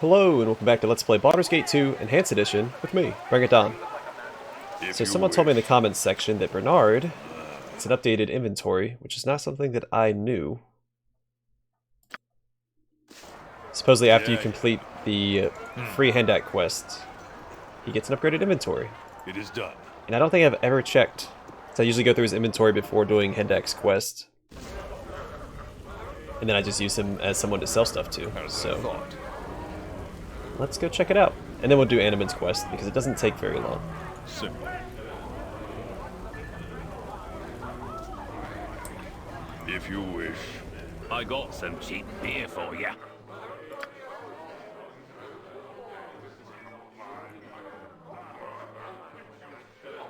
Hello, and welcome back to Let's Play Baldur's Gate 2 Enhanced Edition with me, Bring It On. So someone told me in the comments section that Bernard has an updated inventory, which is not something that I knew. Supposedly after you complete the free Hendak quest, he gets an upgraded inventory. It is done. And I don't think I've ever checked. So I usually go through his inventory before doing Hendak's quest. And then I just use him as someone to sell stuff to. So let's go check it out. And then we'll do Anomen's quest, because it doesn't take very long. Simple. If you wish. I got some cheap beer for you.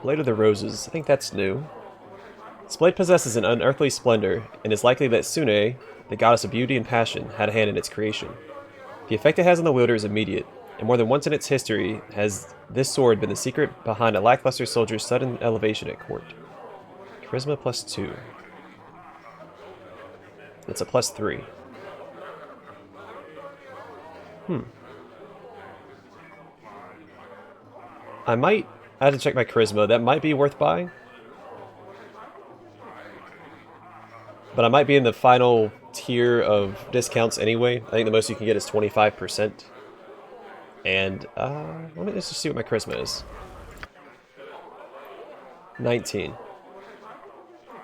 Blade of the Roses, I think that's new. This blade possesses an unearthly splendor, and is likely that Sune, the goddess of beauty and passion, had a hand in its creation. The effect it has on the wielder is immediate, and more than once in its history has this sword been the secret behind a lackluster soldier's sudden elevation at court. Charisma +2. It's a +3. I have to check my charisma. That might be worth buying. But I might be in the final tier of discounts anyway. I think the most you can get is 25%. And, let me just see what my charisma is. 19.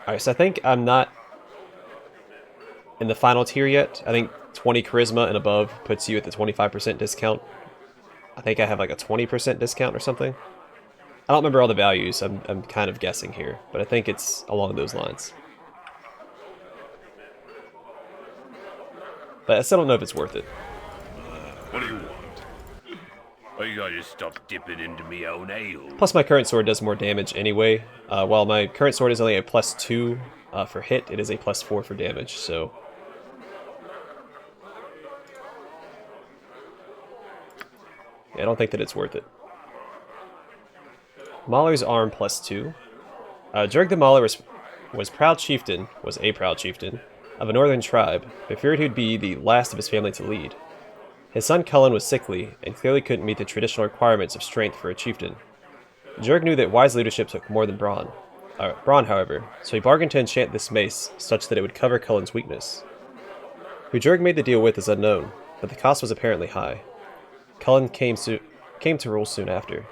Alright, so I think I'm not in the final tier yet. I think 20 charisma and above puts you at the 25% discount. I think I have like a 20% discount or something. I don't remember all the values. I'm kind of guessing here, but I think it's along those lines. But I still don't know if it's worth it. What do you want? Are you gonna stop dipping into me own ale? Plus my current sword does more damage anyway. While my current sword is only a +2 for hit, it is a +4 for damage, so... yeah, I don't think that it's worth it. Mauler's arm +2. Jurg the Mauler was a proud chieftain of a northern tribe, but feared he'd be the last of his family to lead. His son Cullen was sickly, and clearly couldn't meet the traditional requirements of strength for a chieftain. Jurg knew that wise leadership took more than brawn, however, so he bargained to enchant this mace such that it would cover Cullen's weakness. Who Jurg made the deal with is unknown, but the cost was apparently high. Cullen came to rule soon after.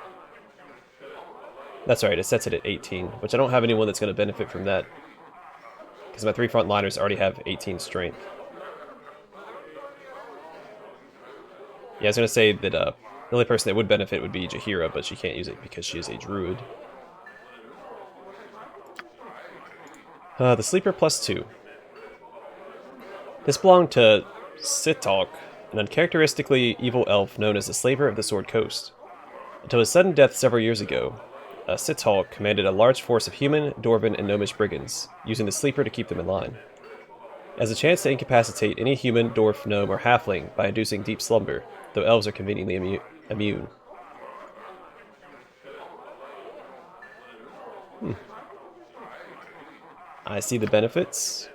That's right, it sets it at 18, which I don't have anyone that's going to benefit from that, because my 3 frontliners already have 18 strength. Yeah, I was going to say that the only person that would benefit would be Jaheira, but she can't use it because she is a druid. The Sleeper +2. This belonged to Sitalk, an uncharacteristically evil elf known as the Slaver of the Sword Coast. Until his sudden death several years ago, Sitalk commanded a large force of human, dwarven, and gnomish brigands, using the Sleeper to keep them in line. As a chance to incapacitate any human, dwarf, gnome, or halfling by inducing deep slumber, though elves are conveniently immune. I see the benefits.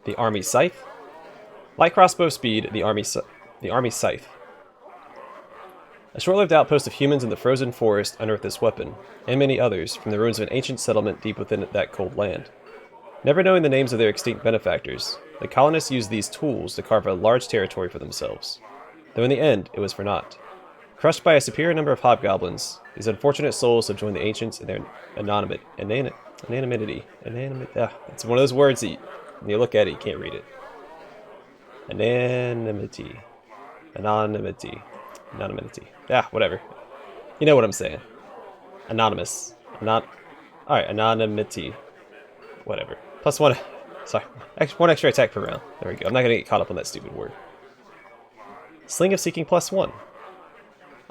The Army Scythe. Light crossbow speed, the Army Scythe. A short-lived outpost of humans in the frozen forest unearthed this weapon, and many others, from the ruins of an ancient settlement deep within that cold land. Never knowing the names of their extinct benefactors, the colonists used these tools to carve a large territory for themselves. Though in the end, it was for naught. Crushed by a superior number of hobgoblins, these unfortunate souls have joined the ancients in their anonymity. It's one of those words that when you look at it, you can't read it. Anonymity. Yeah, whatever. You know what I'm saying. Anonymous. Alright, anonymity. Whatever. +1. Sorry. 1 extra attack per round. There we go. I'm not going to get caught up on that stupid word. Sling of Seeking +1.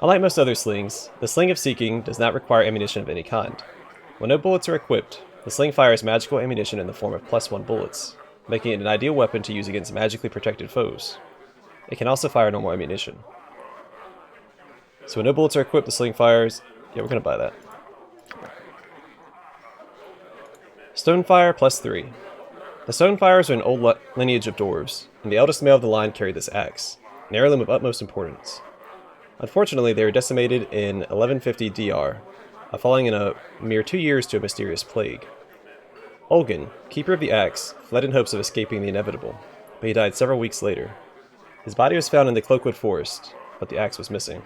Unlike most other slings, the Sling of Seeking does not require ammunition of any kind. When no bullets are equipped, the sling fires magical ammunition in the form of +1 bullets, making it an ideal weapon to use against magically protected foes. It can also fire normal ammunition. So when no bullets are equipped, the sling fires... yeah, we're going to buy that. Stonefire +3. The Stonefires are an old lineage of dwarves, and the eldest male of the line carried this axe, an heirloom of utmost importance. Unfortunately, they were decimated in 1150 DR, falling in a mere 2 years to a mysterious plague. Olgin, keeper of the axe, fled in hopes of escaping the inevitable, but he died several weeks later. His body was found in the Cloakwood Forest, but the axe was missing.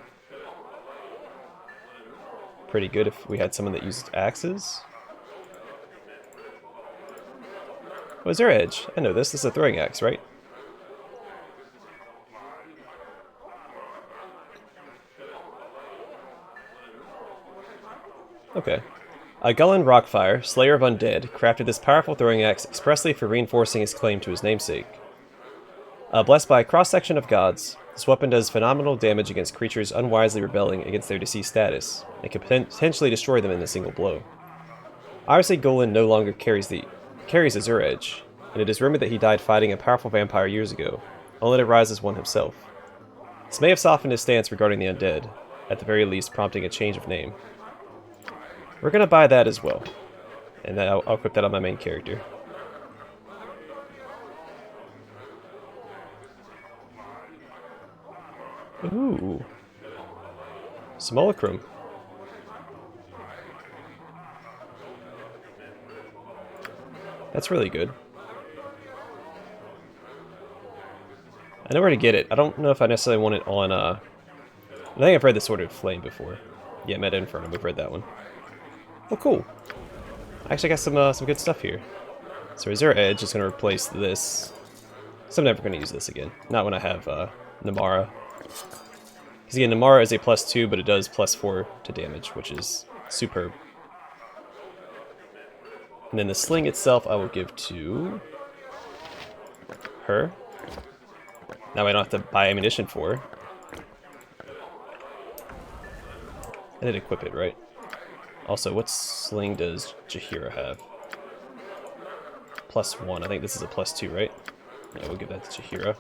Pretty good if we had someone that used axes. Oh, is there edge? I know this. This is a throwing axe, right? Okay. Gullen Rockfire, Slayer of Undead, crafted this powerful throwing axe expressly for reinforcing his claim to his namesake. Blessed by a cross-section of gods, this weapon does phenomenal damage against creatures unwisely rebelling against their deceased status, and can potentially destroy them in a single blow. Obviously, Gullen no longer carries Azure Edge, and it is rumored that he died fighting a powerful vampire years ago, only to rise as one himself. This may have softened his stance regarding the undead, at the very least prompting a change of name. We're gonna buy that as well, and then I'll equip that on my main character. Ooh. Simulacrum. That's really good. I know where to get it. I don't know if I necessarily want it on, I think I've read the Sword of Flame before. Yeah, Meta Inferno, we've read that one. Oh, cool. I actually got some good stuff here. So Azure Edge is going to replace this. So I'm never going to use this again. Not when I have Namara. Because again, Namara is a +2, but it does +4 to damage, which is superb. And then the sling itself I will give to her. Now I don't have to buy ammunition for her. I did equip it, right? Also, what sling does Jaheira have? +1. I think this is a +2, right? Yeah, we'll give that to Jaheira.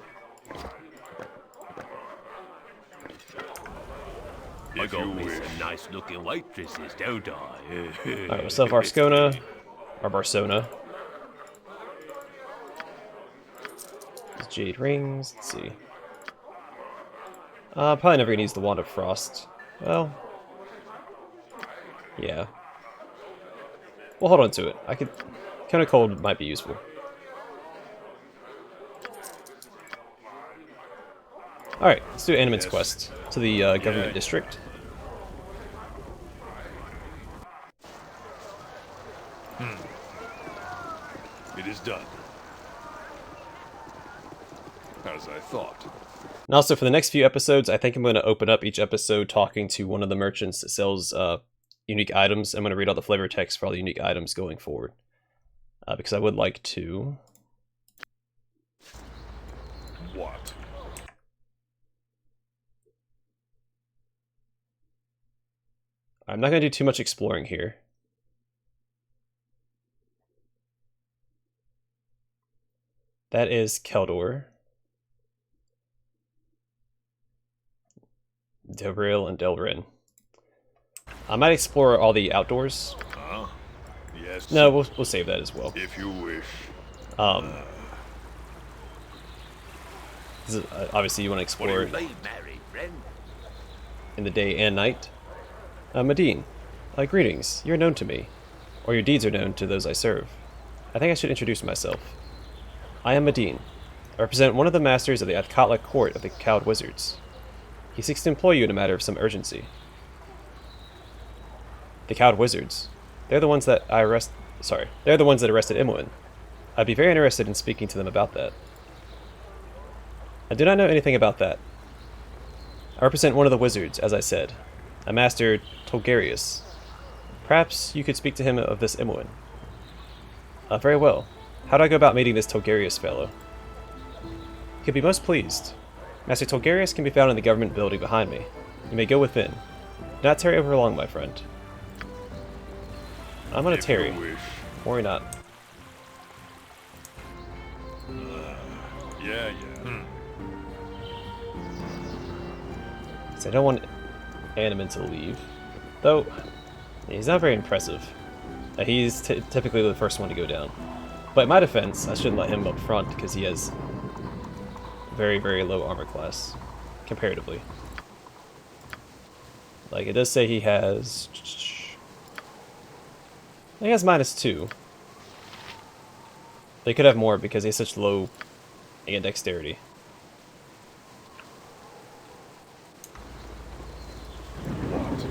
I got me some nice looking waitresses, don't I? Alright, we'll sell Varscona. Or Barsona. These jade rings. Let's see. Probably never gonna use the Wand of Frost. Well, yeah. We'll hold on to it. I could. Kind of cold might be useful. Alright, let's do Anomen's quest to the government district. It is done. As I thought. And also, for the next few episodes, I think I'm going to open up each episode talking to one of the merchants that sells unique items. I'm going to read all the flavor text for all the unique items going forward. Because I would like to... What? I'm not going to do too much exploring here. That is Keldor. Delryn and Delryn. I might explore all the outdoors. Yes. No, we'll save that as well. If you wish. This is, obviously you want to explore it Married, friend? in the day and night. Medine, greetings. You're known to me, or your deeds are known to those I serve. I think I should introduce myself. I am Medine. I represent one of the masters of the Athkatla court of the Cowed Wizards. He seeks to employ you in a matter of some urgency. The Cowed Wizards. They're the ones that they're the ones that arrested Imoen. I'd be very interested in speaking to them about that. I do not know anything about that. I represent one of the wizards, as I said, a master Tolgarius. Perhaps you could speak to him of this Imoen. Very well. How do I go about meeting this Tolgarius fellow? He could be most pleased. Master Tolgarius can be found in the government building behind me. You may go within. Do not tarry over long, my friend. I'm gonna tarry. Or not. Yeah. So I don't want Anomen to leave. Though, he's not very impressive. He's typically the first one to go down. But in my defense, I shouldn't let him up front because he has very, very low armor class, comparatively. Like, it does say he has... He has -2. They could have more because he has such low dexterity. What?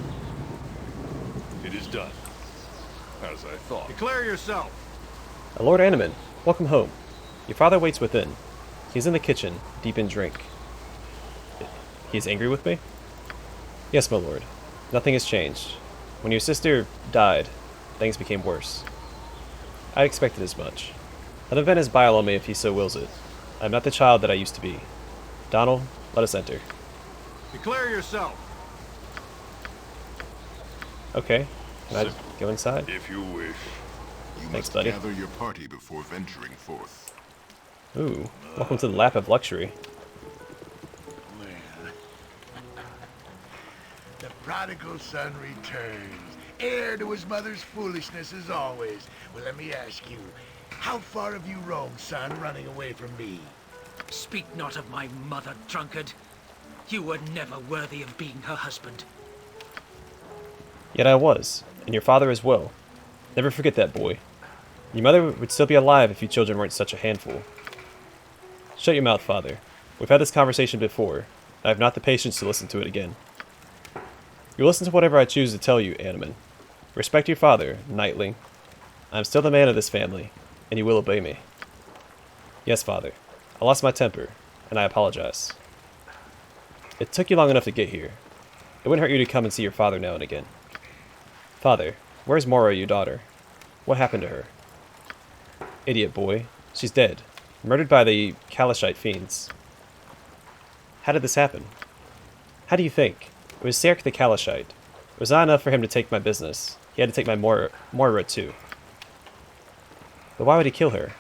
It is done. As I thought. Declare yourself. Lord Anomen, welcome home. Your father waits within. He's in the kitchen, deep in drink. He is angry with me? Yes, my lord. Nothing has changed. When your sister died, things became worse. I expected as much. Let him vent his bile on me if he so wills it. I am not the child that I used to be. Donald, let us enter. Declare yourself. Okay. Can I go inside? If you wish. You Thanks, must buddy. gather your party before venturing forth. Ooh. Welcome to the lap of luxury. Well, the prodigal son returns, heir to his mother's foolishness as always. Well, let me ask you, how far have you roamed, son, running away from me? Speak not of my mother, drunkard. You were never worthy of being her husband. Yet I was, and your father as well. Never forget that, boy. Your mother would still be alive if you children weren't such a handful. Shut your mouth, father. We've had this conversation before, and I have not the patience to listen to it again. You listen to whatever I choose to tell you, Anomen. Respect your father, knightling. I am still the man of this family, and you will obey me. Yes, father. I lost my temper, and I apologize. It took you long enough to get here. It wouldn't hurt you to come and see your father now and again. Father, where's Mora, your daughter? What happened to her? Idiot boy. She's dead. Murdered by the Kalashite fiends. How did this happen? How do you think? It was Serk the Kalashite. It was not enough for him to take my business. He had to take my Moira too. But why would he kill her?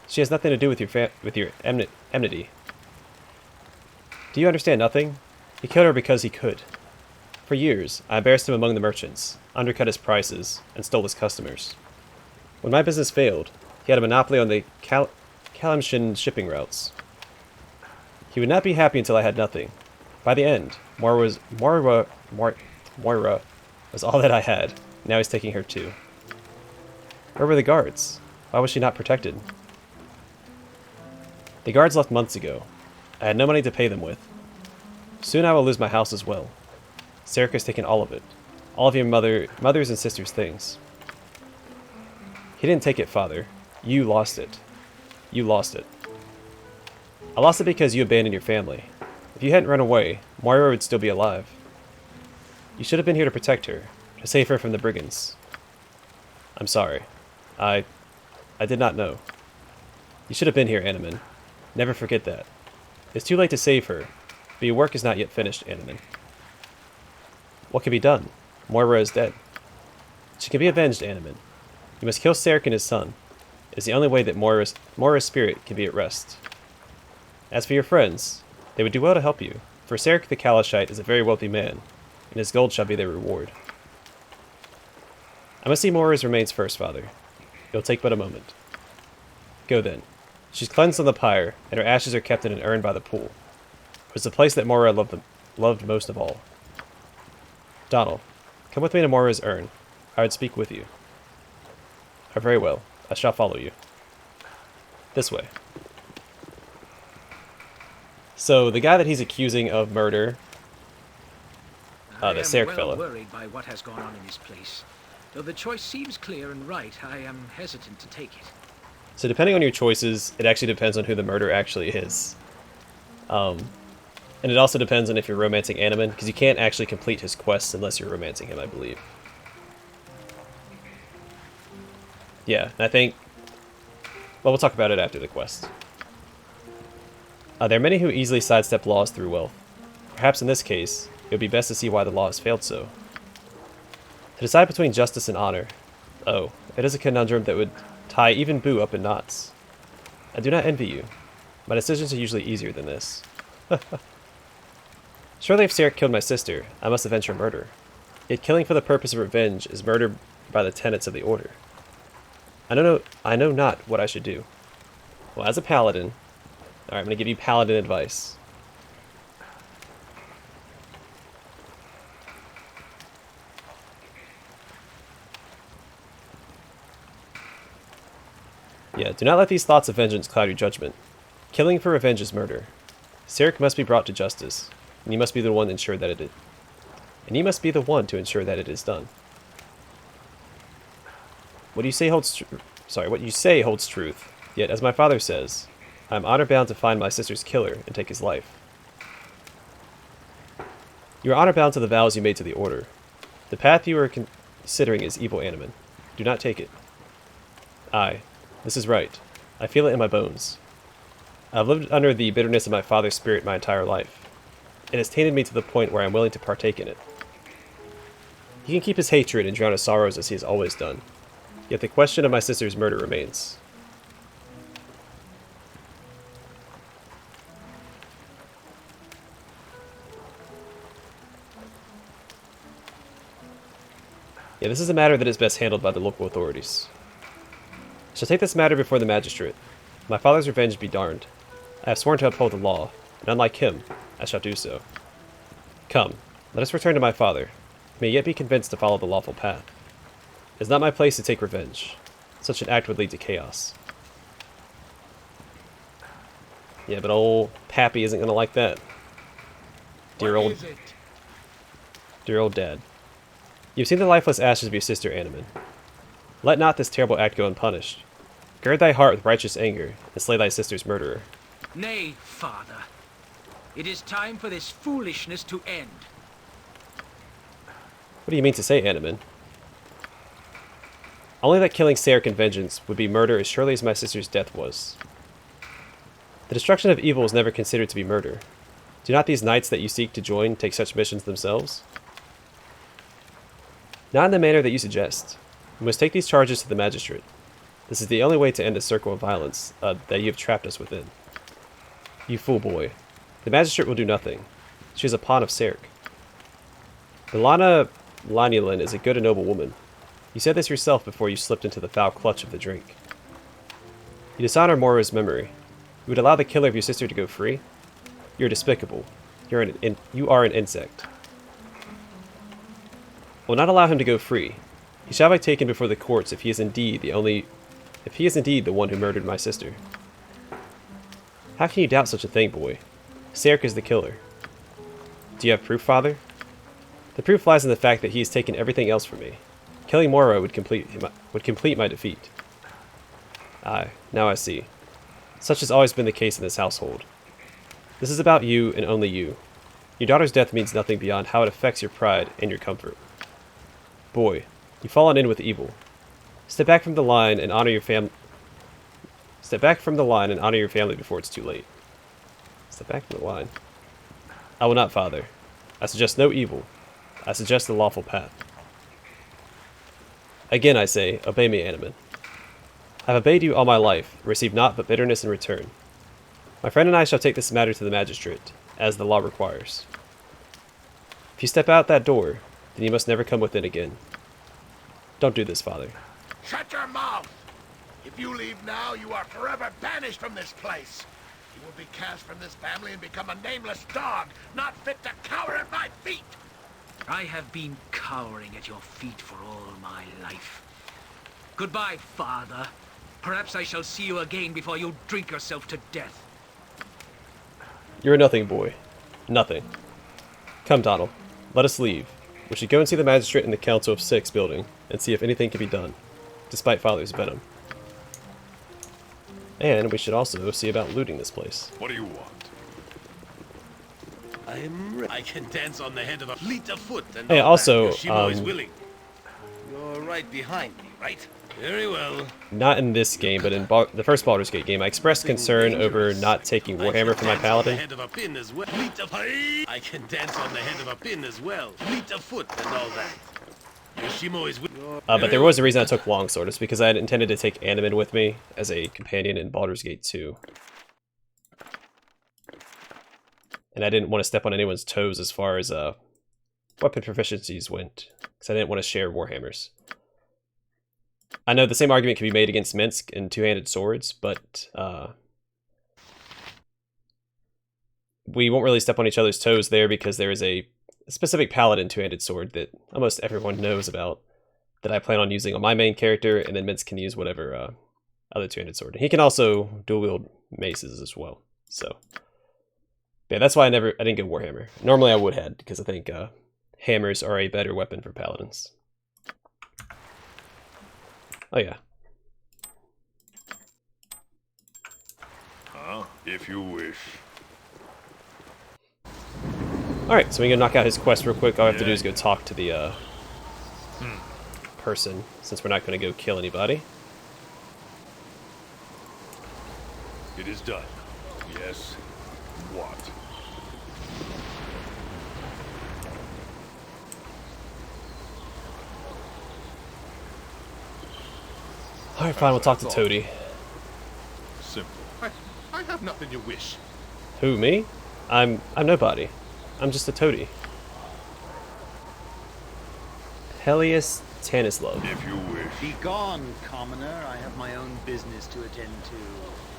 She has nothing to do with your enmity. Do you understand nothing? He killed her because he could. For years, I embarrassed him among the merchants, undercut his prices, and stole his customers. When my business failed, he had a monopoly on the Kalimshin shipping routes. He would not be happy until I had nothing. By the end, Moira was all that I had. Now he's taking her too. Where were the guards? Why was she not protected? The guards left months ago. I had no money to pay them with. Soon I will lose my house as well. Serk has taken all of it. All of your mother's and sister's things. He didn't take it, father. You lost it. You lost it. I lost it because you abandoned your family. If you hadn't run away, Moira would still be alive. You should have been here to protect her, to save her from the brigands. I'm sorry. I did not know. You should have been here, Anomen. Never forget that. It's too late to save her, but your work is not yet finished, Anomen. What can be done? Moira is dead. She can be avenged, Anomen. You must kill Serk and his son. It is the only way that Moira's spirit can be at rest. As for your friends, they would do well to help you, for Serk the Kalashite is a very wealthy man, and his gold shall be their reward. I must see Moira's remains first, father. It will take but a moment. Go then. She's cleansed on the pyre, and her ashes are kept in an urn by the pool. It was the place that Moira loved most of all. Donald, come with me to Moira's urn. I would speak with you. Oh, very well. I shall follow you. This way. So, the guy that he's accusing of murder, the Serk fella. I am well worried by what has gone on in this place. Though the choice seems clear and right, I am hesitant to take it. So depending on your choices, it actually depends on who the murderer actually is. And it also depends on if you're romancing Anomen, because you can't actually complete his quests unless you're romancing him, I believe. Yeah, and I think... Well, we'll talk about it after the quest. There are many who easily sidestep laws through wealth. Perhaps in this case, it would be best to see why the law has failed so. To decide between justice and honor. Oh, it is a conundrum that would tie even Boo up in knots. I do not envy you. My decisions are usually easier than this. Surely if Serk killed my sister, I must avenge her murder. Yet killing for the purpose of revenge is murder by the tenets of the Order. I know not what I should do. Well, as a paladin, alright, I'm gonna give you paladin advice. Yeah, do not let these thoughts of vengeance cloud your judgment. Killing for revenge is murder. Sarek must be brought to justice, and you must be the one to ensure that it is done. What you say holds truth. Yet, as my father says, I am honor-bound to find my sister's killer and take his life. You are honor-bound to the vows you made to the Order. The path you are considering is evil, Anomen. Do not take it. Aye, this is right. I feel it in my bones. I have lived under the bitterness of my father's spirit my entire life. It has tainted me to the point where I am willing to partake in it. He can keep his hatred and drown his sorrows as he has always done. Yet the question of my sister's murder remains. Yeah, this is a matter that is best handled by the local authorities. I shall take this matter before the magistrate. My father's revenge be darned. I have sworn to uphold the law, and unlike him, I shall do so. Come, let us return to my father. He may yet be convinced to follow the lawful path. It is not my place to take revenge. Such an act would lead to chaos. Yeah, but old Pappy isn't going to like that. Dear old dad. You've seen the lifeless ashes of your sister, Anomen. Let not this terrible act go unpunished. Gird thy heart with righteous anger, and slay thy sister's murderer. Nay, father. It is time for this foolishness to end. What do you mean to say, Anomen? Only that killing Sarek in vengeance would be murder as surely as my sister's death was. The destruction of evil is never considered to be murder. Do not these knights that you seek to join take such missions themselves? Not in the manner that you suggest. You must take these charges to the magistrate. This is the only way to end the circle of violence that you have trapped us within. You fool boy. The magistrate will do nothing. She is a pawn of Sarek. Milana Lanulin is a good and noble woman. You said this yourself before you slipped into the foul clutch of the drink. You dishonor Mora's memory. You would allow the killer of your sister to go free? You're despicable. You are an insect. I will not allow him to go free. He shall be taken before the courts if he is indeed the one who murdered my sister. How can you doubt such a thing, boy? Sarek is the killer. Do you have proof, father? The proof lies in the fact that he has taken everything else from me. Killing Mora would complete my defeat. Aye, now I see. Such has always been the case in this household. This is about you and only you. Your daughter's death means nothing beyond how it affects your pride and your comfort. Boy, you've fallen in with evil. Step back from the line and honor your family before it's too late. Step back from the line. I will not, father. I suggest no evil. I suggest the lawful path. Again I say, obey me, Anomen. I have obeyed you all my life, and received naught but bitterness in return. My friend and I shall take this matter to the magistrate, as the law requires. If you step out that door, then you must never come within again. Don't do this, father. Shut your mouth! If you leave now, you are forever banished from this place. You will be cast from this family and become a nameless dog, not fit to cower at my feet. I have been cowering at your feet for all my life. Goodbye, father. Perhaps I shall see you again before you drink yourself to death. You're a nothing, boy. Nothing. Come, Donald. Let us leave. We should go and see the magistrate in the Council of Six building, and see if anything can be done, despite father's venom. And we should also see about looting this place. What do you want? I can dance on the head of a fleet of foot and Hey, all also, that. Yoshimo is willing. You're right behind me, right? Very well. Not in this game, but in the first Baldur's Gate game, I expressed concern over not taking Warhammer for my paladin. I can dance on the head of a pin as well. Fleet of foot and all that. Yoshimo is with. But there was a reason I took Longsword. It's because I had intended to take Anomen with me as a companion in Baldur's Gate 2. And I didn't want to step on anyone's toes as far as weapon proficiencies went, because I didn't want to share Warhammers. I know the same argument can be made against Minsk and two-handed swords, but we won't really step on each other's toes there because there is a specific paladin two-handed sword that almost everyone knows about that I plan on using on my main character, and then Minsk can use whatever other two-handed sword. He can also dual-wield maces as well. So yeah, that's why I didn't get Warhammer. Normally I would have, because I think hammers are a better weapon for paladins. Oh yeah. If you wish. Alright, so we can knock out his quest real quick. All I have to do is go talk to the person, since we're not going to go kill anybody. It is done. Yes. What? Alright, fine, we'll talk to Toady. Simple. I have nothing you wish. Who, me? I'm nobody. I'm just a toady. Helios Tanislav. If you wish. Be gone, commoner. I have my own business to attend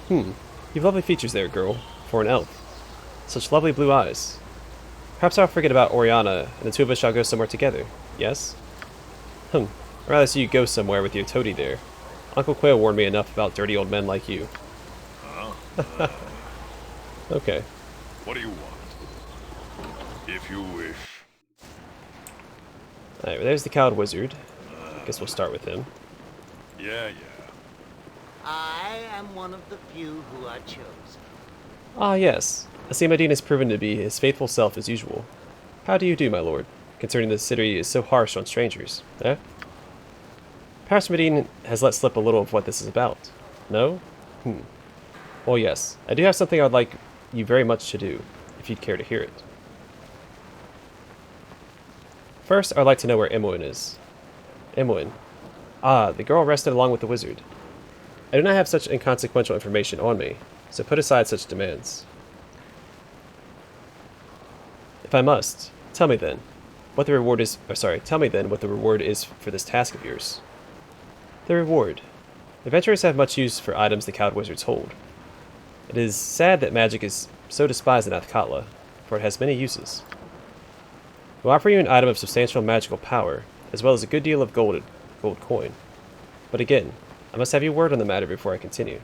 to. You've lovely features there, girl, for an elf. Such lovely blue eyes. Perhaps I'll forget about Oriana, and the two of us shall go somewhere together, yes? I'd rather see you go somewhere with your toady there. Uncle Quail warned me enough about dirty old men like you. Okay. What do you want? If you wish. Alright, there's the cowed wizard. I guess we'll start with him. Yeah. I am one of the few who are chosen. Ah, yes. Asimadine has proven to be his faithful self as usual. How do you do, my lord, concerning the city is so harsh on strangers, eh? Perhaps Medine has let slip a little of what this is about. No? Well, yes. I do have something I'd like you very much to do, if you'd care to hear it. First, I'd like to know where Imoen is. Imoen. Ah, the girl rested along with the wizard. I do not have such inconsequential information on me, so put aside such demands. If I must, tell me then what the reward is. Tell me then what the reward is for this task of yours. The reward. Adventurers have much use for items the cowed wizards hold. It is sad that magic is so despised in Athkatla, for it has many uses. We'll offer you an item of substantial magical power, as well as a good deal of gold coin. But again, I must have your word on the matter before I continue.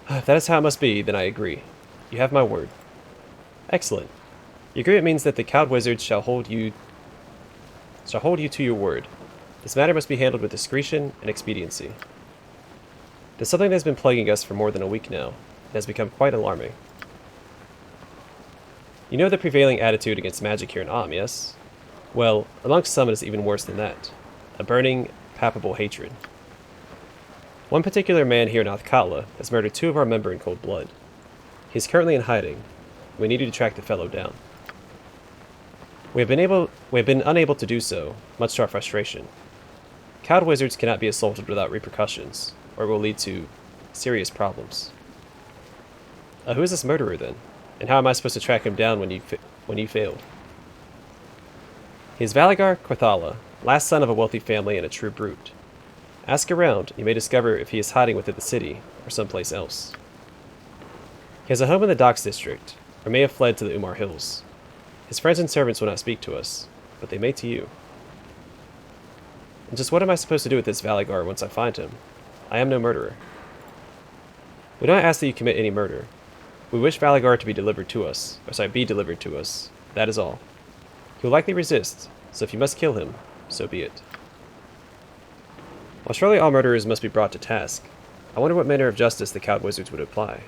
If that is how it must be, then I agree. You have my word. Excellent. The agreement means that the cowed wizards shall hold you to your word. This matter must be handled with discretion and expediency. There's something that has been plaguing us for more than a week now. It has become quite alarming. You know the prevailing attitude against magic here in Amn, yes? Well, amongst some it is even worse than that. A burning, palpable hatred. One particular man here in Athkatla has murdered 2 of our members in cold blood. He is currently in hiding. We need you to track the fellow down. We have been unable to do so, much to our frustration. Cowed wizards cannot be assaulted without repercussions, or it will lead to serious problems. Who is this murderer then? And how am I supposed to track him down when you failed? He is Valagar Korthala, last son of a wealthy family and a true brute. Ask around, you may discover if he is hiding within the city, or someplace else. He has a home in the Docks district, or may have fled to the Umar Hills. His friends and servants will not speak to us, but they may to you. And just what am I supposed to do with this Valagar once I find him? I am no murderer. We do not ask that you commit any murder. We wish Valagar to be delivered to us, be delivered to us. That is all. He will likely resist, so if you must kill him, so be it. While surely all murderers must be brought to task, I wonder what manner of justice the cowed wizards would apply.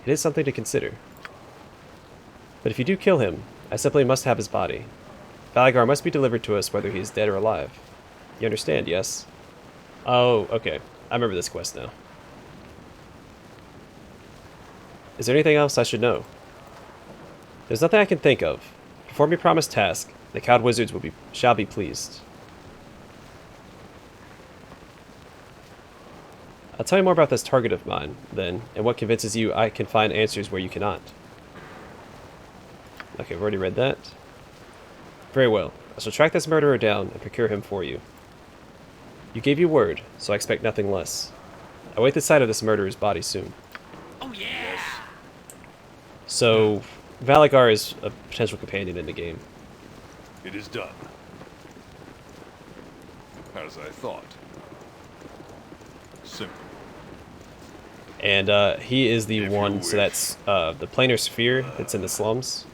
It is something to consider. But if you do kill him, I simply must have his body. Valagar must be delivered to us whether he is dead or alive. You understand, yes? Oh, okay. I remember this quest now. Is there anything else I should know? There's nothing I can think of. Perform your promised task. The cowed wizards shall be pleased. I'll tell you more about this target of mine, then, and what convinces you I can find answers where you cannot. Okay, I've already read that. Very well. I shall track this murderer down and procure him for you. You gave your word, so I expect nothing less. I await the sight of this murderer's body soon. Oh yeah! So, Valagar is a potential companion in the game. It is done. As I thought. Simple. And he is the If you one, so wish. that's the planar sphere that's in the slums.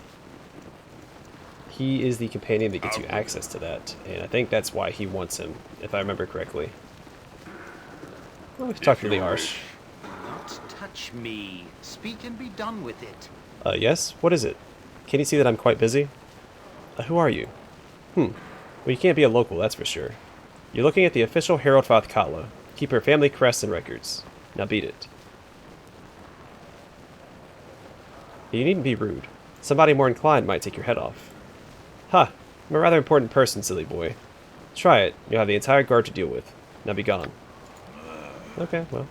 He is the companion that gets you access to that, and I think that's why he wants him, if I remember correctly. Well, we can talk to the Arsh. Not touch me. Speak and be done with it. Yes? What is it? Can you see that I'm quite busy? Who are you? Well, you can't be a local, that's for sure. You're looking at the official Herald Fath Katla. Keep her family crests and records. Now beat it. You needn't be rude. Somebody more inclined might take your head off. Ha! I'm a rather important person, silly boy. Try it. You'll have the entire guard to deal with. Now be gone. Okay, well.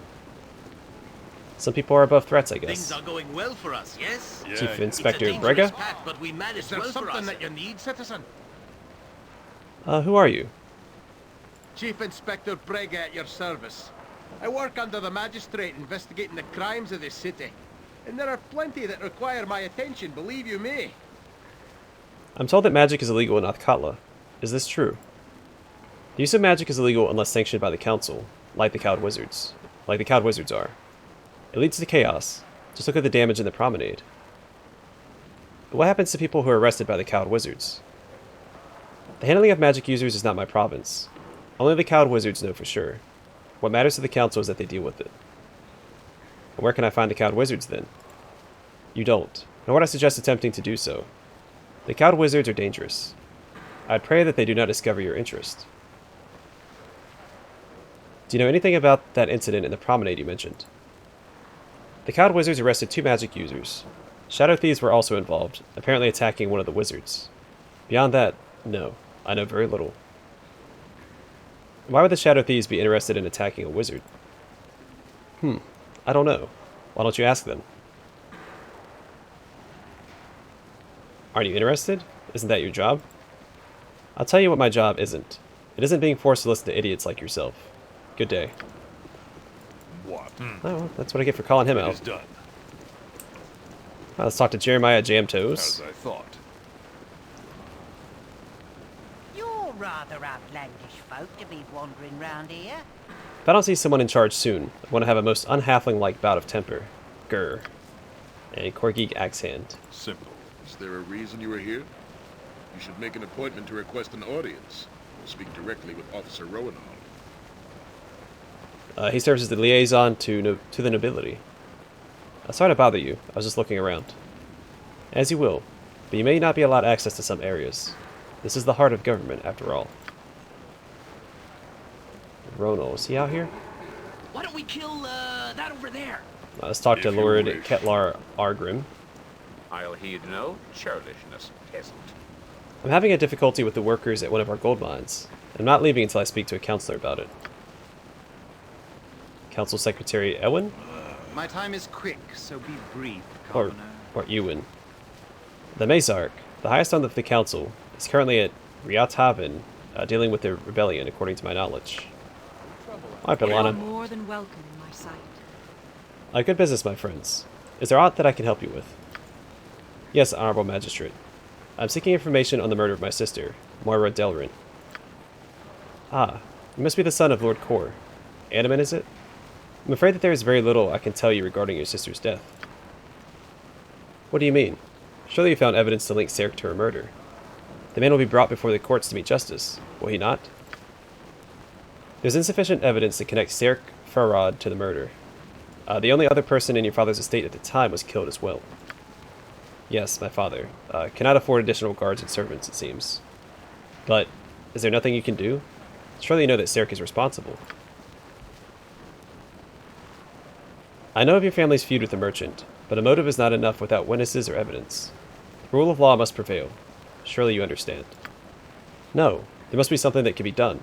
Some people are above threats, I guess. Things are going well for us, yes? Yeah, Chief It's a Inspector dangerous Brega? path, but we Is managed there well for something us. that you need, citizen? Who are you? Chief Inspector Brega at your service. I work under the magistrate investigating the crimes of this city. And there are plenty that require my attention, believe you me. I'm told that magic is illegal in Athkatla. Is this true? The use of magic is illegal unless sanctioned by the council, like the Cowed Wizards. Like the Cowed Wizards are. It leads to chaos. Just look at the damage in the promenade. But what happens to people who are arrested by the Cowed Wizards? The handling of magic users is not my province. Only the Cowed Wizards know for sure. What matters to the council is that they deal with it. And where can I find the Cowed Wizards, then? You don't, nor would I suggest attempting to do so. The Cowed Wizards are dangerous. I'd pray that they do not discover your interest. Do you know anything about that incident in the promenade you mentioned? The Cowed Wizards arrested 2 magic users. Shadow Thieves were also involved, apparently attacking one of the wizards. Beyond that, no, I know very little. Why would the Shadow Thieves be interested in attacking a wizard? I don't know. Why don't you ask them? Aren't you interested? Isn't that your job? I'll tell you what my job isn't. It isn't being forced to listen to idiots like yourself. Good day. What? Oh, well, that's what I get for calling him It out. is done. Let's talk to Jeremiah As Jamtoes. I thought. You're rather outlandish folk to be wandering round here. If I don't see someone in charge soon, I want to have a most unhalfling-like bout of temper. Grr. And Korgig axe hand. Simple. Is there a reason you are here? You should make an appointment to request an audience. We'll speak directly with Officer Rowanall. He serves as the liaison to the nobility. Sorry to bother you. I was just looking around. As you will, but you may not be allowed access to some areas. This is the heart of government, after all. Ronal, is he out here? Why don't we kill that over there? Let's talk to If you Lord wish. Ketlar Argrim. I'll heed no churlishness, peasant. I'm having a difficulty with the workers at one of our gold mines. I'm not leaving until I speak to a counselor about it. Council Secretary Ewan? My time is quick, so be brief, Or, commoner. or Ewan. The Mazark, the highest on the council, is currently at Riathaven, dealing with the rebellion, according to my knowledge. Alright, You are Belana. more than welcome in my sight. Good business, my friends. Is there aught that I can help you with? Yes, Honorable Magistrate. I'm seeking information on the murder of my sister, Moira Delryn. Ah, you must be the son of Lord Kor. Anomen, is it? I'm afraid that there is very little I can tell you regarding your sister's death. What do you mean? Surely you found evidence to link Serk to her murder. The man will be brought before the courts to meet justice, will he not? There's insufficient evidence to connect Serk Farad to the murder. The only other person in your father's estate at the time was killed as well. Yes, my father. Cannot afford additional guards and servants, it seems. But, is there nothing you can do? Surely you know that Serk is responsible. I know of your family's feud with the merchant, but a motive is not enough without witnesses or evidence. The rule of law must prevail. Surely you understand. No, there must be something that can be done.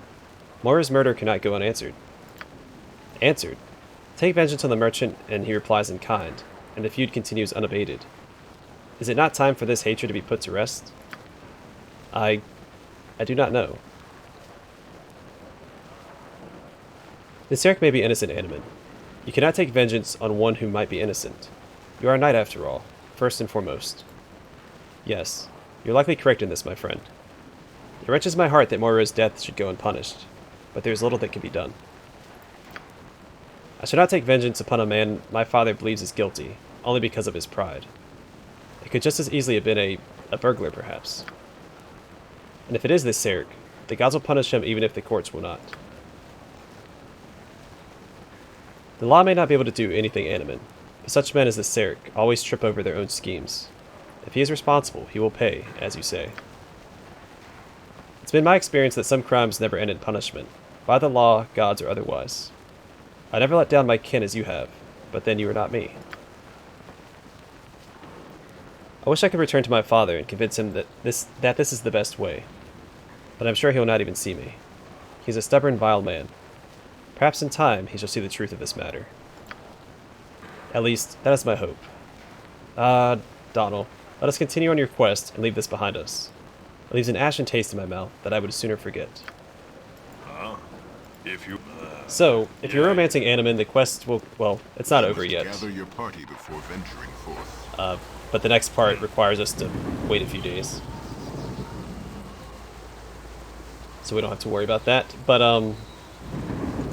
Moira's murder cannot go unanswered. Answered? Take vengeance on the merchant, and he replies in kind, and the feud continues unabated. Is it not time for this hatred to be put to rest? I I do not know. The Serek may be innocent, Anomen. You cannot take vengeance on one who might be innocent. You are a knight after all, first and foremost. Yes, you're likely correct in this, my friend. It wrenches my heart that Moira's death should go unpunished, but there is little that can be done. I should not take vengeance upon a man my father believes is guilty, only because of his pride. It could just as easily have been a burglar, perhaps. And if it is this Serek, the gods will punish him even if the courts will not. The law may not be able to do anything, Anomen, but such men as the Serek always trip over their own schemes. If he is responsible, he will pay, as you say. It's been my experience that some crimes never end in punishment, by the law, gods, or otherwise. I never let down my kin as you have, but then you are not me. I wish I could return to my father and convince him that this is the best way, but I'm sure he will not even see me. He is a stubborn, vile man. Perhaps in time he shall see the truth of this matter. At least, that is my hope. Donald, let us continue on your quest and leave this behind us. It leaves an ashen taste in my mouth that I would sooner forget. If you... So, if you're romancing Anomen, the quest will... well, it's not over yet. Gather your party before venturing forth. But the next part requires us to wait a few days. So we don't have to worry about that. But,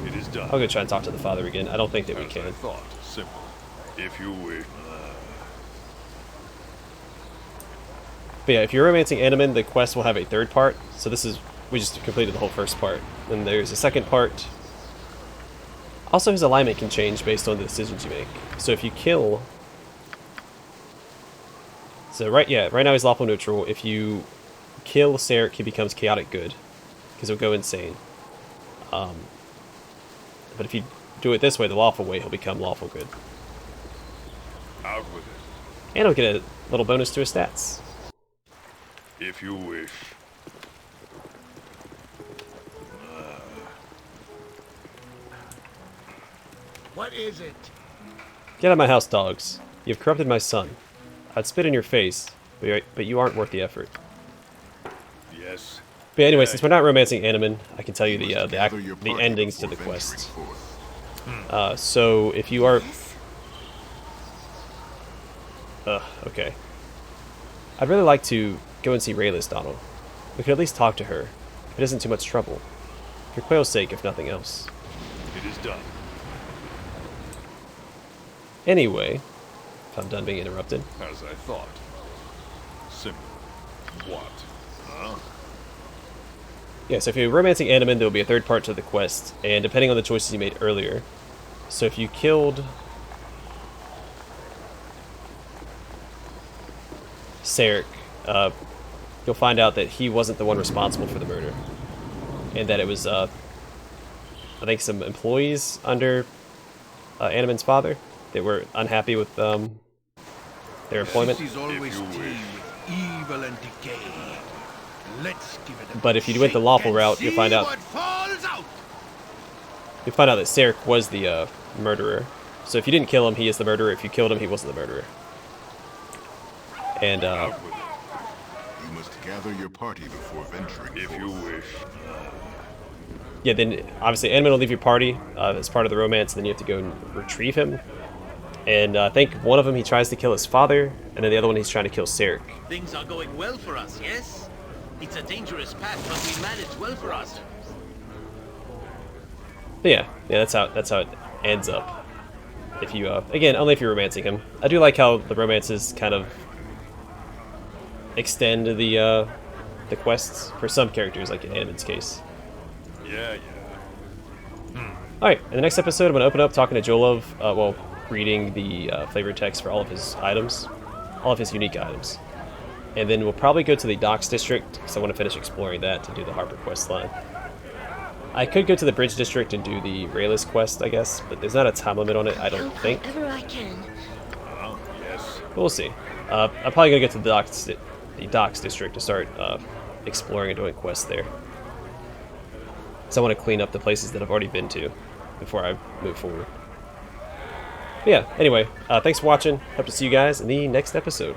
It is done. I'll go try and talk to the father again. I don't think that we As can. I thought. Simple. If you wish. But yeah, if you're romancing Anomen, the quest will have a third part. So this is... we just completed the whole first part. Then there's a second part. Also, his alignment can change based on the decisions you make. So if you kill... so right now he's lawful neutral. If you kill Serek, he becomes chaotic good. Because he'll go insane. But if you do it this way, the lawful way, he'll become lawful good. Out with it. And he'll get a little bonus to his stats. If you wish. What is it? Get out of my house, dogs. You have corrupted my son. I'd spit in your face, but you aren't worth the effort. Yes. But anyway, since we're not romancing Anomen, I can tell you the endings to the quests. So if you are... okay. I'd really like to go and see Raylis, Donald. We could at least talk to her, if it isn't too much trouble. For Quail's sake, if nothing else. It is done. Anyway, if I'm done being interrupted. As I thought. Simple. What? Huh? Yeah, so if you're romancing Anomen, there will be a third part to the quest, and depending on the choices you made earlier. So if you killed Serek, you'll find out that he wasn't the one responsible for the murder, and that it was, I think, some employees under Anomen's father that were unhappy with their employment. Cities always teem with evil and decay. Let's give it a But if you went the lawful route, you'll find out that Serek was the murderer. So if you didn't kill him, he is the murderer. If you killed him, he wasn't the murderer. And You must gather your party before venturing If forth. you wish. yeah, then obviously Anomen will leave your party as part of the romance, and then you have to go and retrieve him. And I think one of them he tries to kill his father, and then the other one he's trying to kill Serek. Things are going well for us, yes? It's a dangerous path, but we manage well for us. But yeah, that's how it ends up. If you again, only if you're romancing him. I do like how the romances kind of extend the quests for some characters, like in Anomen's case. Yeah. Alright, in the next episode I'm going to open up talking to Jolov, reading the flavor text for all of his items, all of his unique items. And then we'll probably go to the Docks District, because I want to finish exploring that to do the Harper quest line. I could go to the Bridge District and do the Raylis quest, I guess, but there's not a time limit on it, I don't think. Whenever I can. Yes. But we'll see. I'm probably going to get to the Docks District to start exploring and doing quests there. So I want to clean up the places that I've already been to before I move forward. But yeah, anyway, thanks for watching. Hope to see you guys in the next episode.